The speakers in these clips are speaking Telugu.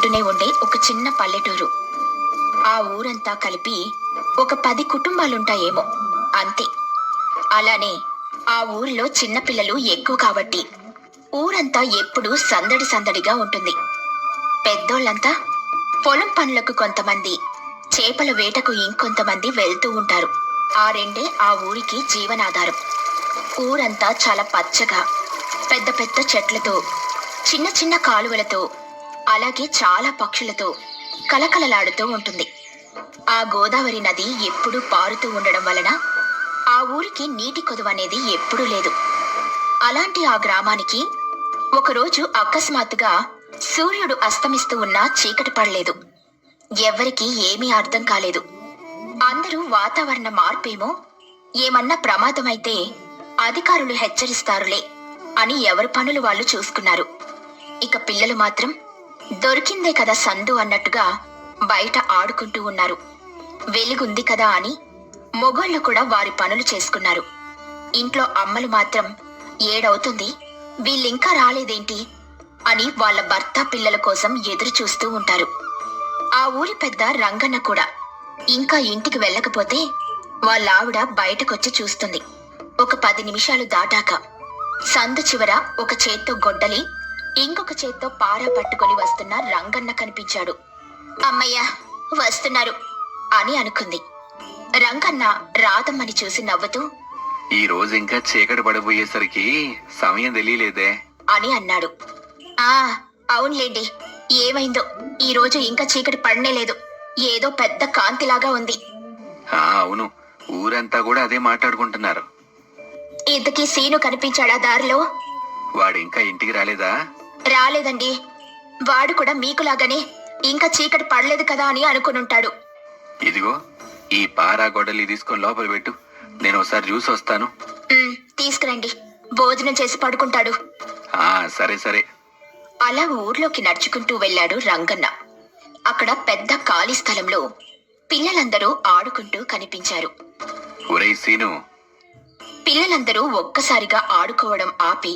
ఒడ్డునే ఉండే ఒక చిన్న పల్లెటూరు. ఆ ఊరంతా కలిపి ఒక 10 కుటుంబాలుంటాయేమో, అంతే. అలానే ఆ ఊరిలో చిన్నపిల్లలు ఎక్కువ కాబట్టి ఊరంతా ఎప్పుడూ సందడి సందడిగా ఉంటుంది. పెద్దోళ్ళంతా పొలం పనులకు కొంతమంది, చేపల వేటకు ఇంకొంతమంది వెళ్తూ ఉంటారు. ఆ రెండే ఆ ఊరికి జీవనాధారం. ఊరంతా చాలా పచ్చగా, పెద్ద పెద్ద చెట్లతో, చిన్న చిన్న కాలువలతో, అలాగే చాలా పక్షులతో కలకలలాడుతూ ఉంటుంది. ఆ గోదావరి నది ఎప్పుడూ పారుతూ ఉండడం వలన ఆ ఊరికి నీటి కొదువ అనేది ఎప్పుడూ లేదు. అలాంటి ఆ గ్రామానికి ఒకరోజు అకస్మాత్తుగా సూర్యుడు అస్తమిస్తూ ఉన్నా చీకటి పడలేదు. ఎవ్వరికీ ఏమీ అర్థం కాలేదు. అందరూ వాతావరణ మార్పేమో, ఏమన్నా ప్రమాదమైతే అధికారులు హెచ్చరిస్తారులే అని ఎవరి పనులు వాళ్ళు చూసుకున్నారు. ఇక పిల్లలు మాత్రం దొరికిందే కదా సందు అన్నట్టుగా బయట ఆడుకుంటూ ఉన్నారు. వెలుగుంది కదా అని మొగోళ్ళు కూడా వారి పనులు చేసుకున్నారు. ఇంట్లో అమ్మలు మాత్రం ఏడవుతుంది, వీళ్ళింకా రాలేదేంటి అని వాళ్ళ భర్త పిల్లల కోసం ఎదురు చూస్తూ ఉంటారు. ఆ ఊరి పెద్ద రంగన్న కూడా ఇంకా ఇంటికి వెళ్ళకపోతే వాళ్ళావిడ బయటకొచ్చి చూస్తుంది. ఒక 10 నిమిషాలు దాటాక సందు చివర ఒక చేత్తో గొడ్డలి, ఇంకొక చేత్తో పార పట్టుకొని వస్తున్న రంగన్న కనిపించాడు. అమ్మయ్యా, వస్తున్నారు అని అనుకుంది. రంగన్న రాధమ్మని చూసి నవ్వుతూ, ఈ రోజు ఇంకా చీకటి పడబోయేసరికి సమయం తెలియలేదే అని అన్నాడు. ఆ అవునులేండి, ఏమైందో ఈ రోజు ఇంకా చీకటి పడనేలేదు, ఏదో పెద్ద కాంతిలాగా ఉంది. అవును, ఊరంతా కూడా అదే మాట్లాడుకుంటున్నారు. ఇంతకీ సీను కనిపించాడా దారిలో? వాడింకా ఇంటికి రాలేదా? రాలేదండి. వాడు కూడా మీకులాగానే ఇంకా చీకటి పడలేదు కదా అని అనుకునుంటాడు. ఇదిగో ఈ పారా గొడ్డలి తీసుకొని లోపల పెట్టు, నేను ఒకసారి చూసి వస్తాను. తీసుకురండి, భోజనం చేసి పడుకుంటాడు. సరే సరే. అలా ఊర్లోకి నడుచుకుంటూ వెళ్ళాడు రంగన్న. అక్కడ పెద్ద ఖాళీ స్థలంలో పిల్లలందరూ ఆడుకుంటూ కనిపించారు. ఒరేయ్ సీను! పిల్లలందరూ ఒక్కసారిగా ఆడుకోవడం ఆపి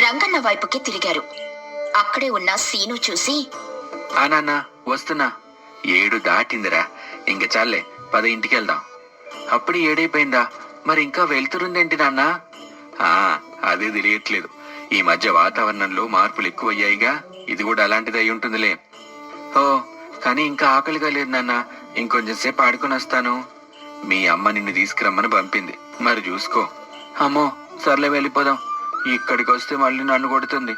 రంగన్న వైపుకి తిరిగారు. అక్కడే ఉన్న సీను చూసి, నాన్న వస్తున్నా, 7 దాటిందిరా, ఇంక చాలే, 10 ఇంటికి వెళ్దాం. అప్పుడు 7 అయిపోయిందా? మరి ఇంకా వెళ్తురుందేంటి నాన్న? అదే తెలియట్లేదు, ఈ మధ్య వాతావరణంలో మార్పులు ఎక్కువయ్యాయిగా, ఇది కూడా అలాంటిది అయి ఉంటుందిలే. కానీ ఇంకా ఆకలిగా లేదు నాన్న, ఇంకొంచెం సేపు ఆడుకుని వస్తాను. మీ అమ్మ నిన్ను తీసుకురమ్మని పంపింది, మరి చూసుకో. అమ్మో, సర్లే వెళ్ళిపోదాం, ఇక్కడికి వస్తే మళ్ళీ నన్ను కొడుతుంది.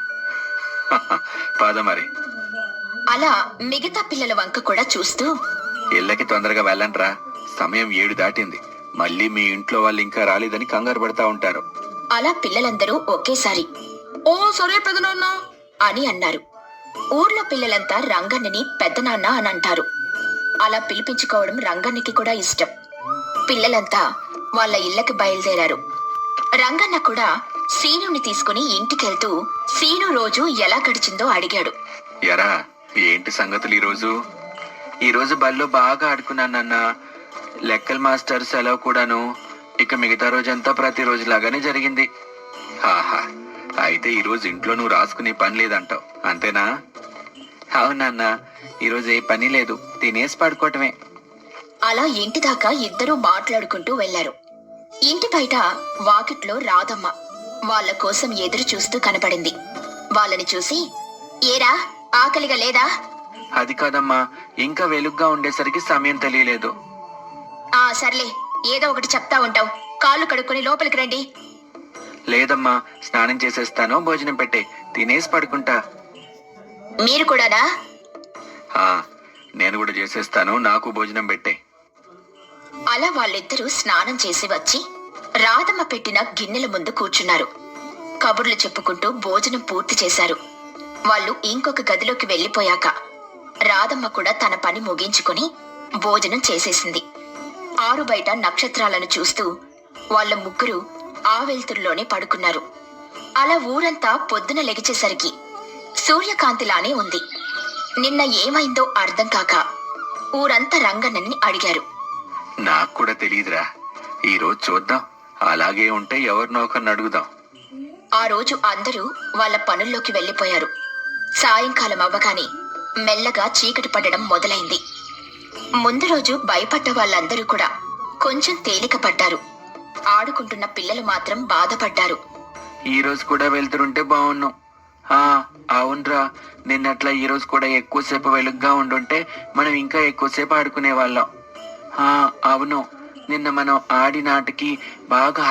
పద మరి. అలా మిగతా పిల్లల వంక కూడా చూస్తూ, ఇళ్ళకి తొందరగా వెళ్ళండ్రా, సమయం 7 దాటింది, మళ్ళీ మీ ఇంట్లో వాళ్ళు ఇంకా రాలేదని కంగారు పడతా ఉంటారు. అలా పిల్లలందరూ ఒకేసారి ఓ సరే పెదనాన్న అని అన్నారు. ఊర్లో పిల్లలంతా రంగన్నని పెద్దనాన్న అని అంటారు. అలా పిలిపించుకోవడం రంగన్నకి కూడా ఇష్టం. పిల్లలంతా వాళ్ళ ఇళ్ళకి బయలుదేరారు. రంగన్న కూడా సీనుని తీసుకుని ఇంటికెళ్తూ సీను రోజు ఎలా గడిచిందో అడిగాడు. ఎరా, ఏంటి సంగతులు ఈరోజు బల్లో బాగా ఆడుకున్నానన్న, లెక్కల మాస్టర్ సెలవు కూడాను, ఇక మిగతా రోజంతా ప్రతిరోజు లాగానే జరిగింది. అయితే ఈరోజు ఇంట్లో నువ్వు రాసుకునే పని లేదంటావు, అంతేనా? అవునన్న, ఈరోజు ఏ పని లేదు, తినేసి పడుకోవటమే. అలా ఇంటి దాకా ఇద్దరూ మాట్లాడుకుంటూ వెళ్లారు. ఇంటి బయట వాకిట్లో రాధమ్మ వాళ్ళ కోసం ఎదురు చూస్తూ కనపడింది. వాళ్ళని చూసి, ఏరా ఆకలిగా లేదా? అది కాదమ్మా, ఇంకా వెలుగ్గా ఉండేసరికి సమయం తెలియలేదు. సర్లే, ఏదో ఒకటి చెప్తా ఉంటావు, కాళ్ళు కడుక్కొని లోపలికి రండి. లేదమ్మా, స్నానం చేసేస్తాను, భోజనం పెట్టే, తినేసి పడుకుంటా. మీరు కూడానా? నేను కూడా చేసేస్తాను, నాకు భోజనం పెట్టే. అలా వాళ్ళిద్దరూ స్నానం చేసి వచ్చి రాధమ్మ పెట్టిన గిన్నెల ముందు కూర్చున్నారు. కబుర్లు చెప్పుకుంటూ భోజనం పూర్తి చేశారు. వాళ్ళు ఇంకొక గదిలోకి వెళ్లిపోయాక రాధమ్మ కూడా తన పని ముగించుకుని భోజనం చేసేసింది. ఆరు బయట నక్షత్రాలను చూస్తూ వాళ్ళ ముగ్గురు ఆ వెలుతురులోనే పడుకున్నారు. అలా ఊరంతా పొద్దున లెగిచేసరికి సూర్యకాంతిలానే ఉంది. నిన్న ఏమైందో అర్థం కాక ఊరంతా రంగన్నని అడిగారు. నాకు కూడా తెలియదురా, ఈరోజు చూద్దాం, అలాగే ఉంటే ఎవరినో ఒకరిని అడుగుదాం. ఆ రోజు అందరూ వాళ్ళ పనుల్లోకి వెళ్లిపోయారు. సాయంకాలం అవ్వగానే మెల్లగా చీకటి పడడం మొదలైంది. ముందు రోజు భయపడ్డ వాళ్ళందరూ కూడా కొంచెం తేలిక పడ్డారు. ఆడుకుంటున్న పిల్లలు మాత్రం బాధపడ్డారు. ఈ రోజు కూడా వెళ్తుంటే బాగున్నాం. అవునరా, నిన్నట్లా ఈ రోజు కూడా ఎక్కువసేపు వెలుగ్గా ఉండుంటే మనం ఇంకా ఎక్కువసేపు ఆడుకునే వాళ్ళం. అవును, నిన్న మనం ఆడినాటికి బాగా